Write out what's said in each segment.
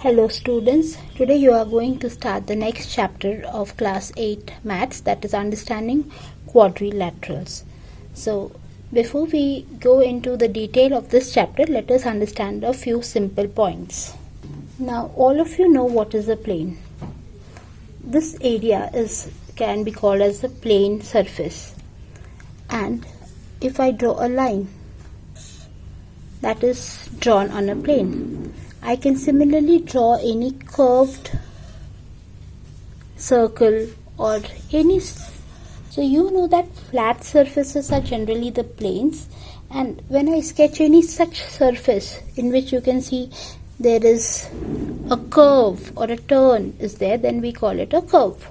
Hello students, today you are going to start the next chapter of class 8 maths, that is understanding quadrilaterals. So before we go into the detail of this chapter, let us understand a few simple points. Now all of you know what is a plane. This area can be called as a plane surface, and if I draw a line that is drawn on a plane, I can similarly draw any curved circle or any. So you know that flat surfaces are generally the planes, and when I sketch any such surface in which you can see there is a curve or a turn is there, then we call it a curve.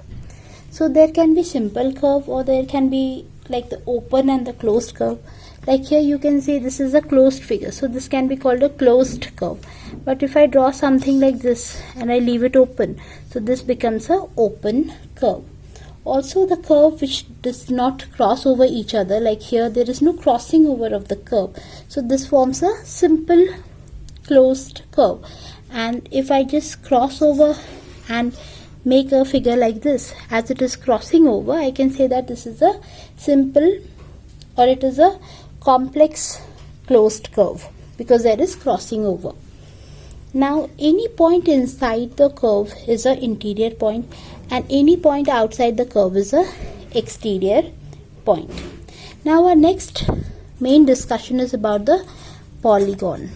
So there can be simple curve or there can be like the open and the closed curve. Like here you can see this is a closed figure, so this can be called a closed curve. But if I draw something like this and I leave it open, so this becomes a open curve. Also the curve which does not cross over each other, like here there is no crossing over of the curve, so this forms a simple closed curve. And if I just cross over and make a figure like this, as it is crossing over, I can say that this is a simple, or it is a complex closed curve because there is crossing over. Now any point inside the curve is an interior point, and any point outside the curve is an exterior point. Now our next main discussion is about the polygon.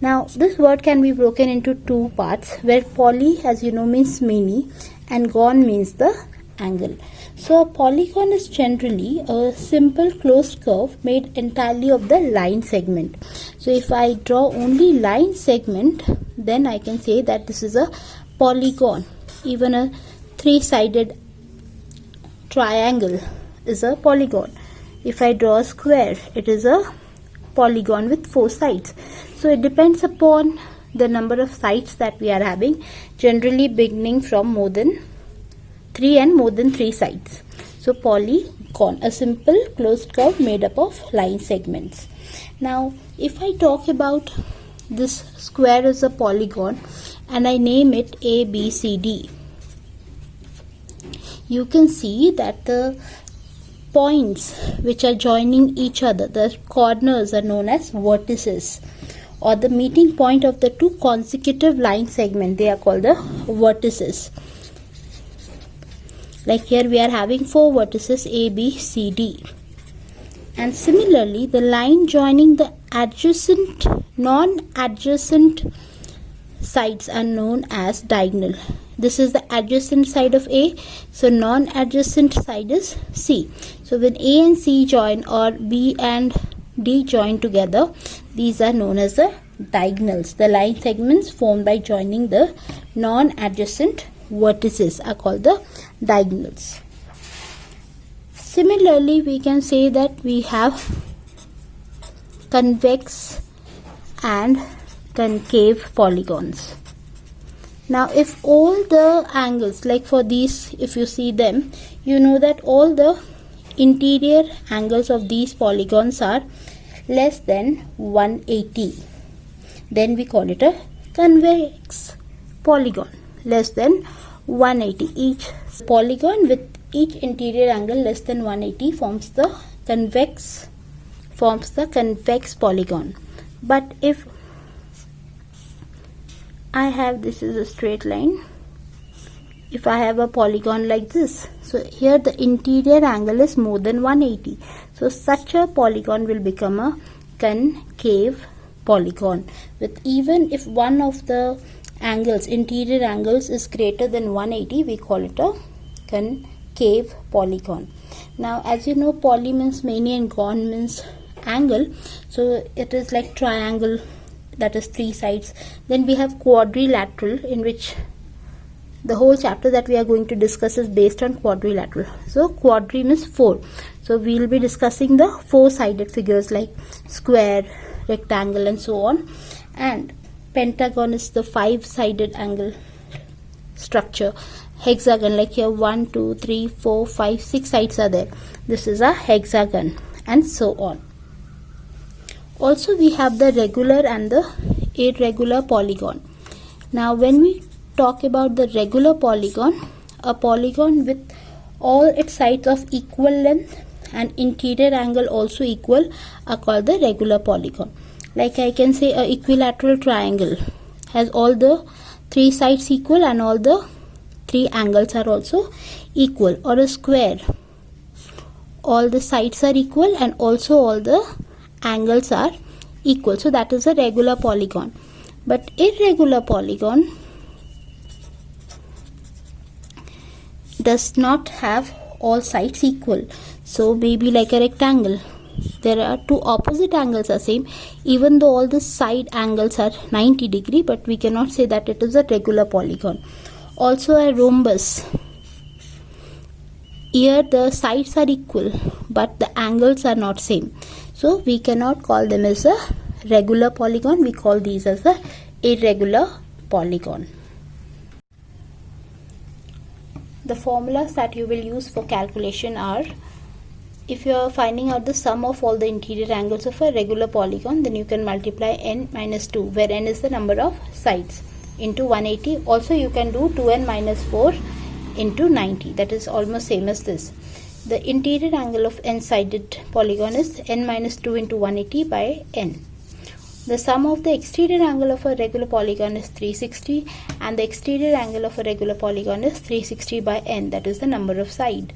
Now this word can be broken into two parts, where poly, as you know, means many and gon means the angle. So a polygon is generally a simple closed curve made entirely of the line segment. So if I draw only line segment, then I can say that this is a polygon. Even a three-sided triangle is a polygon. If I draw a square, it is a polygon with four sides. So it depends upon the number of sides that we are having, generally beginning from more than 3 and more than 3 sides. So polygon, a simple closed curve made up of line segments. Now if I talk about this square as a polygon and I name it A, B, C, D, you can see that the points which are joining each other, the corners, are known as vertices, or the meeting point of the two consecutive line segments, they are called the vertices. Like here we are having four vertices A, B, C, D. And similarly the line joining the adjacent, non-adjacent sides are known as diagonal. This is the adjacent side of A, so non-adjacent side is C. So when A and C join, or B and D join together, these are known as the diagonals. The line segments formed by joining the non-adjacent vertices are called the diagonals. Similarly, we can say that we have convex and concave polygons. Now if all the angles, like for these, if you see them, you know that all the interior angles of these polygons are less than 180, then we call it a convex polygon. Less than 180, each polygon with each interior angle less than 180 forms the convex polygon. But if I have, this is a straight line, if I have a polygon like this, so here the interior angle is more than 180, so such a polygon will become a concave polygon. With even if one of the angles, interior angles, is greater than 180, we call it a concave polygon. Now as you know, poly means many and gon means angle, so it is like triangle, that is 3 sides. Then we have quadrilateral, in which the whole chapter that we are going to discuss is based on quadrilateral. So quadri means 4, so we will be discussing the 4-sided figures like square, rectangle and so on. And pentagon is the 5-sided angle structure. Hexagon, like here 1, 2, 3, 4, 5, 6 sides are there, this is a hexagon, and so on. Also we have the regular and the irregular polygon. Now when we talk about the regular polygon, a polygon with all its sides of equal length and interior angle also equal are called the regular polygon. Like I can say a equilateral triangle has all the three sides equal and all the three angles are also equal. Or a square, all the sides are equal and also all the angles are equal. So that is a regular polygon. But irregular polygon does not have all sides equal. So maybe like a rectangle, there are two opposite angles are same, even though all the side angles are 90 degree, but we cannot say that it is a regular polygon. Also a rhombus, here the sides are equal but the angles are not same, so we cannot call them as a regular polygon. We call these as a irregular polygon. The formulas that you will use for calculation are, if you are finding out the sum of all the interior angles of a regular polygon, then you can multiply n minus 2, where n is the number of sides, into 180. Also you can do 2n minus 4 into 90, that is almost same as this. The interior angle of n-sided polygon is n minus 2 into 180 by n. The sum of the exterior angle of a regular polygon is 360 and the exterior angle of a regular polygon is 360 by n, that is the number of side.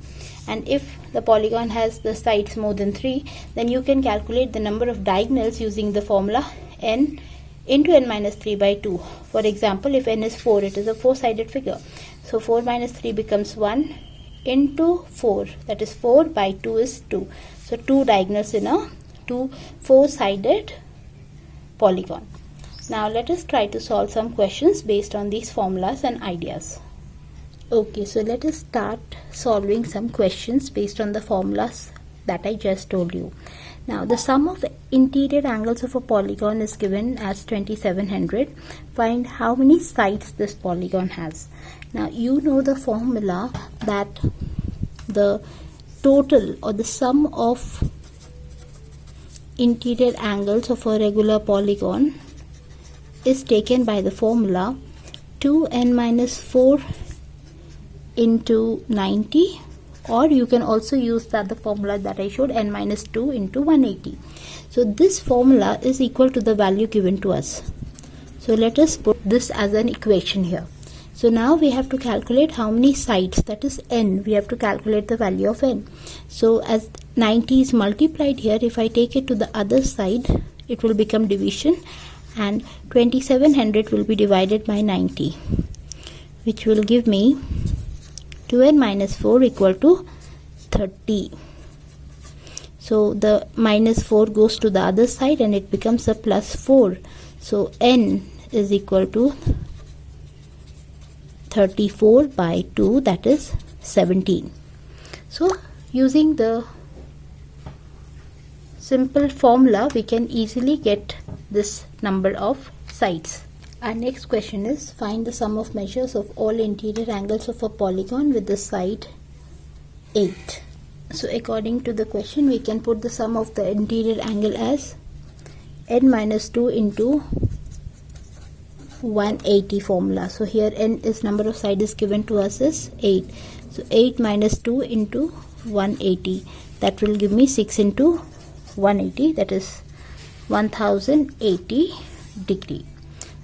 And if the polygon has the sides more than 3, then you can calculate the number of diagonals using the formula n into n minus 3 by 2. For example, if n is 4, it is a four-sided figure. So 4 minus 3 becomes 1 into 4, that is 4 by 2 is 2. So 2 diagonals in a four-sided polygon. Now let us try to solve some questions based on these formulas and ideas. Okay, so let us start solving some questions based on the formulas that I just told you. Now the sum of interior angles of a polygon is given as 2700. Find how many sides this polygon has. Now you know the formula that the total or the sum of interior angles of a regular polygon is taken by the formula 2n minus 4 into 90, or you can also use the formula that I showed, n minus 2 into 180. So this formula is equal to the value given to us. So let us put this as an equation here. So now we have to calculate how many sides, that is n. We have to calculate the value of n. So as 90 is multiplied here, if I take it to the other side, it will become division, and 2700 will be divided by 90, which will give me 2n minus 4 equal to 30. So the minus 4 goes to the other side and it becomes a plus 4. So n is equal to 34 by 2, that is 17. So using the simple formula, we can easily get this number of sides. Our next question is, find the sum of measures of all interior angles of a polygon with the side 8. So according to the question, we can put the sum of the interior angle as n minus 2 into 180 formula. So here n is number of side is given to us as 8. So 8 minus 2 into 180, that will give me 6 into 180, that is 1080 degree.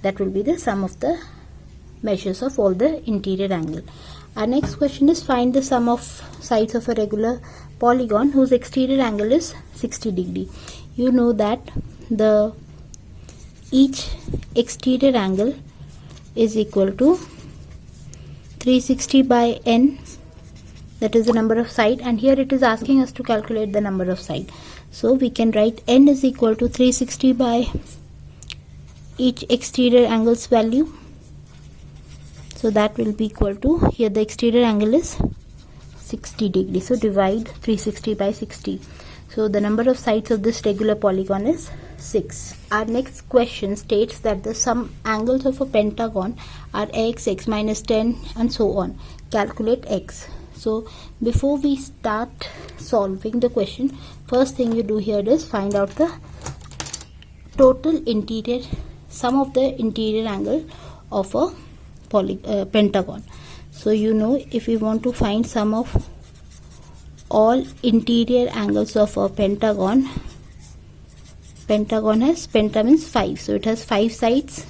That will be the sum of the measures of all the interior angle. Our next question is, find the sum of sides of a regular polygon whose exterior angle is 60 degree. You know that the each exterior angle is equal to 360 by n, that is the number of side, and here it is asking us to calculate the number of side. So we can write n is equal to 360 by each exterior angle's value. So that will be equal to, here the exterior angle is 60 degree. So divide 360 by 60. So the number of sides of this regular polygon is 6. Our next question states that the sum angles of a pentagon are x, x minus 10 and so on. Calculate x. So before we start solving the question, first thing you do here is find out the total interior, sum of the interior angle of a pentagon. So you know, if we want to find sum of all interior angles of a pentagon has, penta means 5, so it has 5 sides.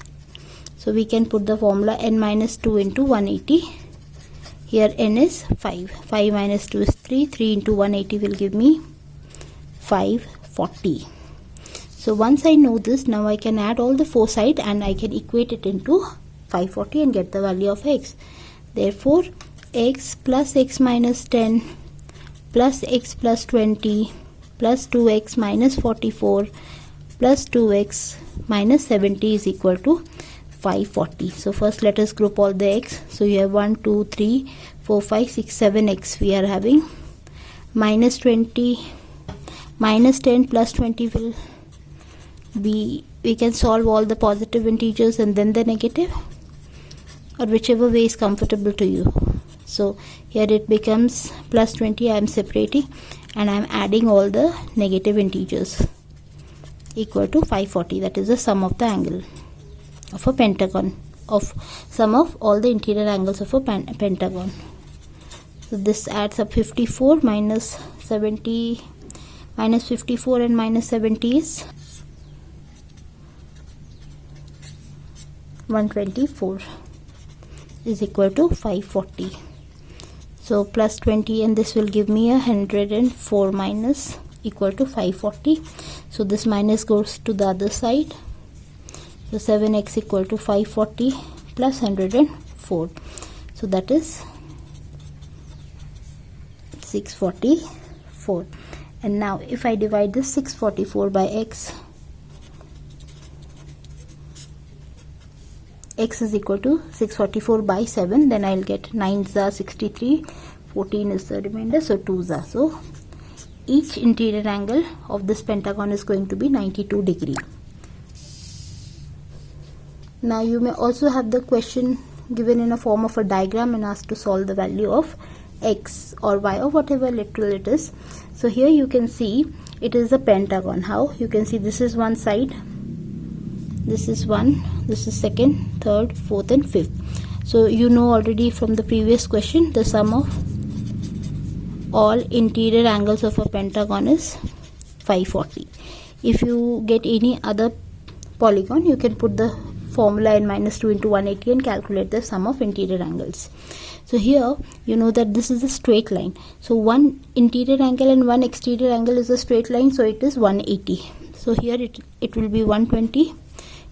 So we can put the formula n minus 2 into 180. Here n is 5. 5 minus 2 is 3. 3 into 180 will give me 540. So once I know this, now I can add all the 4 sides and I can equate it into 540 and get the value of x. Therefore, x plus x minus 10 plus x plus 20 plus 2x minus 44 plus 2x minus 70 is equal to 540. So first let us group all the x. So you have 1, 2, 3, 4, 5, 6, 7 x we are having. Minus 20, minus 10 plus 20 will be, we can solve all the positive integers and then the negative, or whichever way is comfortable to you. So here it becomes plus 20, I am separating and I am adding all the negative integers equal to 540. That is the sum of the angle of a pentagon, of sum of all the interior angles of a pentagon. So this adds up 54 minus 70, minus 54 and minus 70 is 124 is equal to 540. So plus 20 and this will give me 104 minus equal to 540. So this minus goes to the other side. So 7x equal to 540 plus 104. So that is 644. And now if I divide this 644 by x, x is equal to 644 by 7, then I'll get 9s are 63, 14 is the remainder, so 2s are. So each interior angle of this pentagon is going to be 92 degree. Now you may also have the question given in a form of a diagram and asked to solve the value of x or y or whatever literal it is. So here you can see it is a pentagon. How? You can see this is one side, this is one, this is second, third, fourth and fifth. So you know already from the previous question the sum of all interior angles of a pentagon is 540. If you get any other polygon, you can put the formula n minus 2 into 180 and calculate the sum of interior angles. So here you know that this is a straight line. So one interior angle and one exterior angle is a straight line, so it is 180. So here it will be 120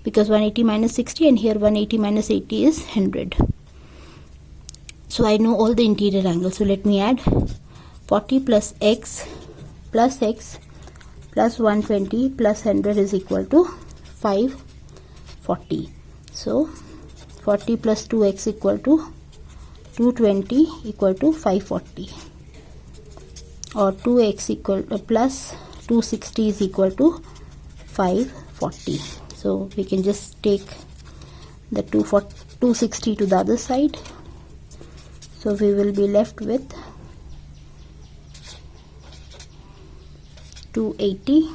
because 180 minus 60, and here 180 minus 80 is 100. So I know all the interior angles. So let me add 40 plus x plus 120 plus 100 is equal to 540. So 40 plus 2x equal to 220 equal to 540, or 2x equal plus 260 is equal to 540. So we can just take the 260 to the other side. So we will be left with 280,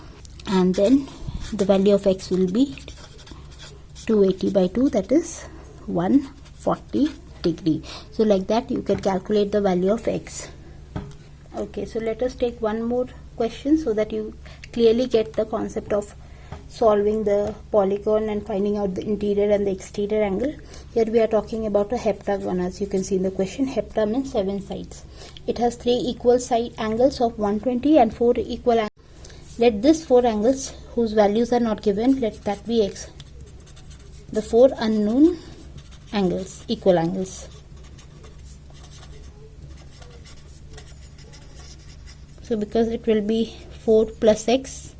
and then the value of x will be 280 by 2, that is 140 degree. So like that you can calculate the value of x. Okay, so let us take one more question so that you clearly get the concept of solving the polygon and finding out the interior and the exterior angle. Here we are talking about a heptagon. As you can see in the question, hepta means 7 sides. It has 3 equal side angles of 120 and 4 equal angles. Let these 4 angles whose values are not given, let that be x. The 4 unknown angles, equal angles. So because it will be 4 plus x,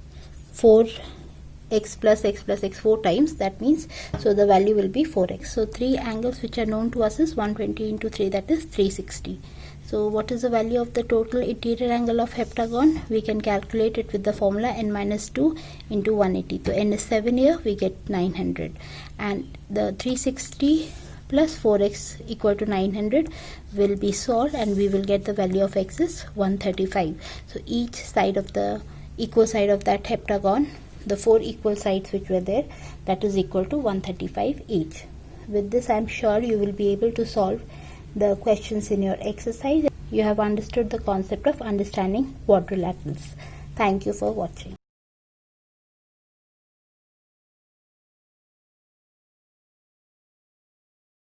4x plus x plus x 4 times, that means, so the value will be 4x. So 3 angles which are known to us is 120 into 3, that is 360. So what is the value of the total interior angle of heptagon? We can calculate it with the formula n minus 2 into 180. So n is 7 here, we get 900. And the 360 plus 4x equal to 900 will be solved, and we will get the value of x is 135. So each side of the equal side of that heptagon, the 4 equal sides which were there, that is equal to 135 each. with this I'm sure you will be able to solve the questions in your exercise. You have understood the concept of understanding quadrilaterals. Thank you for watching.